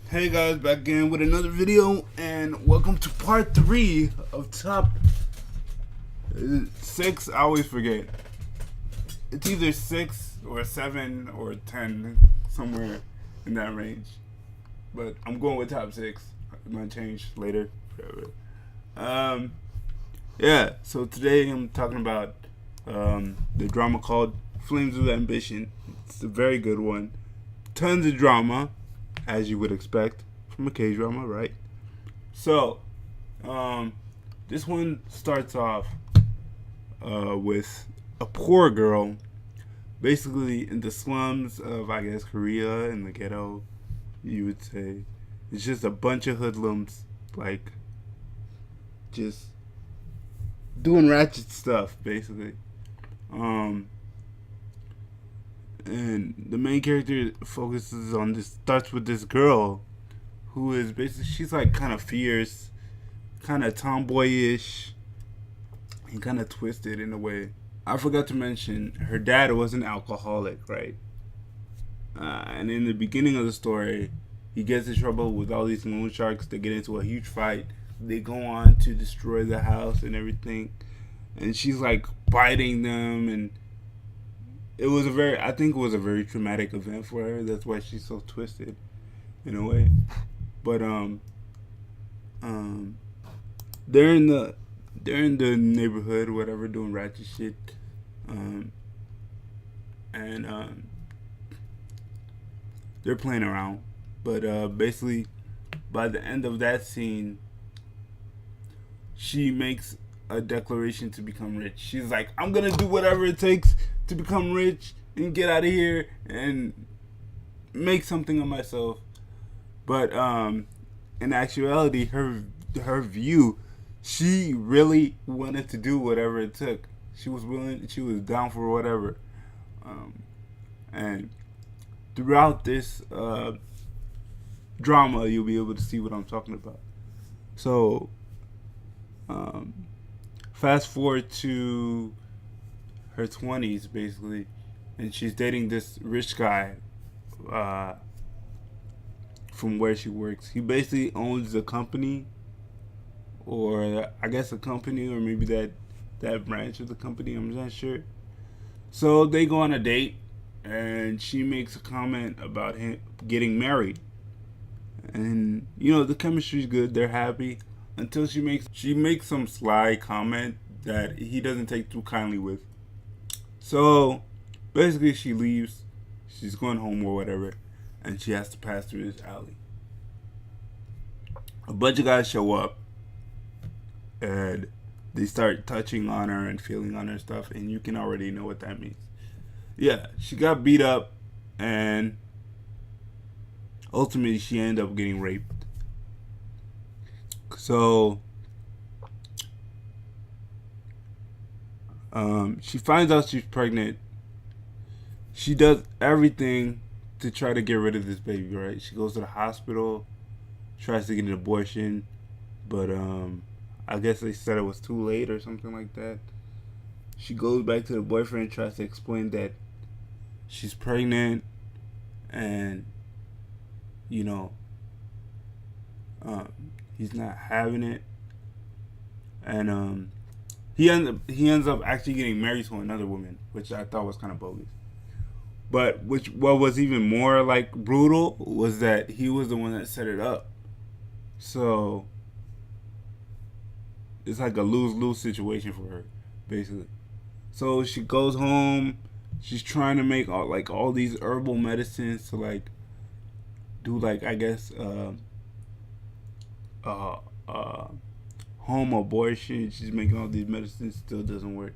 Hey guys, back again with another video, and welcome to part 3 of top 6. I always forget. It's either 6 or 7 or 10, somewhere in that range. But I'm going with top 6. It might change later. Um, yeah, so today I'm talking about the drama called Flames of Ambition. It's a very good one. Tons of drama, as you would expect from a K-drama, right? So, this one starts off with a poor girl, basically in the slums of, I guess, Korea, in the ghetto, you would say. It's just a bunch of hoodlums, like, just doing ratchet stuff, basically. Um, and the main character focuses on this, starts with this girl who is basically, she's like kind of fierce, kind of tomboyish, and kind of twisted in a way. I forgot to mention her dad was an alcoholic, right? And in the beginning of the story, he gets in trouble with all these loan sharks. They get into a huge fight. They go on to destroy the house and everything, and she's like biting them, and I think it was a very traumatic event for her. That's why she's so twisted, in a way. But um, they're in the neighborhood, whatever, doing ratchet shit, um, and they're playing around. But basically, by the end of that scene, she makes a declaration to become rich. She's like, "I'm gonna do whatever it takes to become rich and get out of here and make something of myself." But in actuality, her view, she really wanted to do whatever it took. She was willing. She was down for whatever. And throughout this drama, you'll be able to see what I'm talking about. So, um, fast forward to her 20s, basically, and she's dating this rich guy uh, from where she works. He basically owns a company, or I guess a company, or maybe that branch of the company. I'm not sure. So they go on a date, and she makes a comment about him getting married, and the chemistry's good. They're happy until she makes some sly comment that he doesn't take too kindly with. So basically, she leaves. She's going home or whatever, and she has to pass through this alley. A bunch of guys show up, and they start touching on her and feeling on her stuff, and you can already know what that means. Yeah, she got beat up, and ultimately she ended up getting raped. So she finds out she's pregnant. She does everything to try to get rid of this baby, right? She goes to the hospital, tries to get an abortion, but I guess they said it was too late or something like that. She goes back to the boyfriend, tries to explain that she's pregnant, and you know um, he's not having it, and he ends up actually getting married to another woman, which I thought was kind of bogus. But what was even more like brutal was that he was the one that set it up. So it's like a lose-lose situation for her, basically. So she goes home. She's trying to make all these herbal medicines to like do, like, I guess uh uh home abortion. She's making all these medicines, still doesn't work.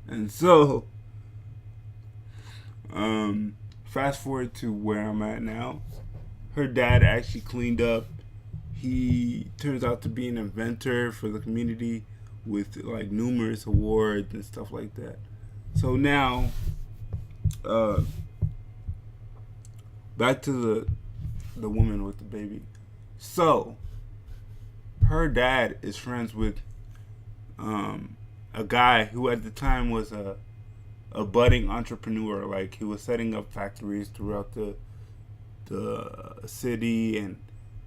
And so fast forward to where I'm at now. Her dad actually cleaned up. He turns out to be an inventor for the community with like numerous awards and stuff like that. So now, uh, back to the woman with the baby. So her dad is friends with a guy who at the time was a budding entrepreneur. Like, he was setting up factories throughout the city, and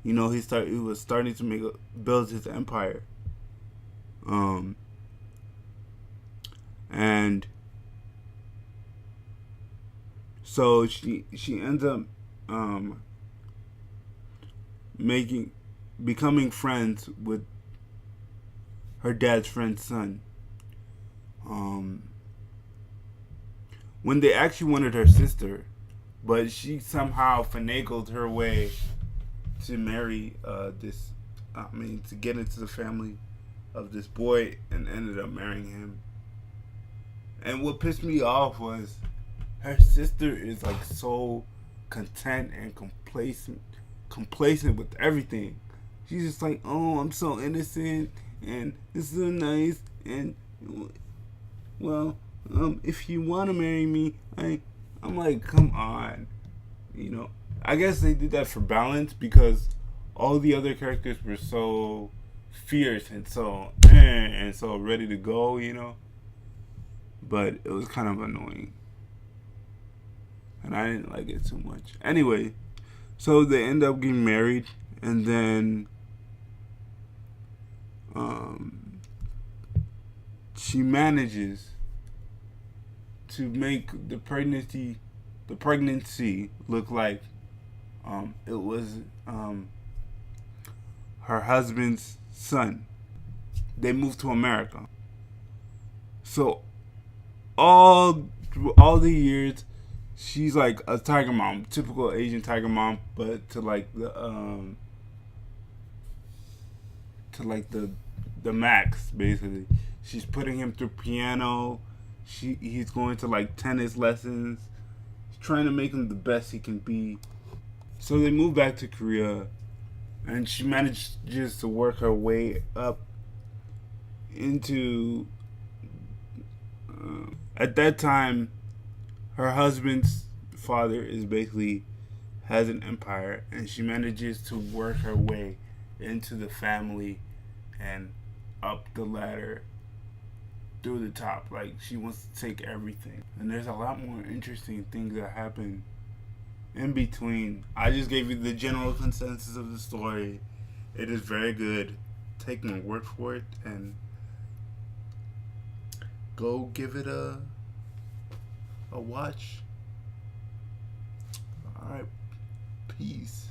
he was starting to build his empire. And so she ends up um, making becoming friends with her dad's friend's son. Um, when they actually wanted her sister, but she somehow finagled her way to marry this. To get into the family of this boy and ended up marrying him. And what pissed me off was her sister is like so content and complacent with everything. She's just like, oh, I'm so innocent and this is so nice and well, if you want to marry me, I'm like, come on, I guess they did that for balance because all the other characters were so fierce and so ready to go. But it was kind of annoying, and I didn't like it too much. Anyway, so they end up getting married, and then she manages to make the pregnancy look like it was her husband's son. They moved to America. So all the years she's like a tiger mom, typical Asian tiger mom, but to the max basically. She's putting him through piano. He's going to like tennis lessons. She's trying to make him the best he can be. So they move back to Korea, and she manages to work her way up into. At that time, her husband's father is basically has an empire, and she manages to work her way into the family and up the ladder through the top. Like she wants to take everything, and there's a lot more interesting things that happen in between. I just gave you the general consensus of the story. It is very good. Take my word for it and go give it a watch. All right, peace.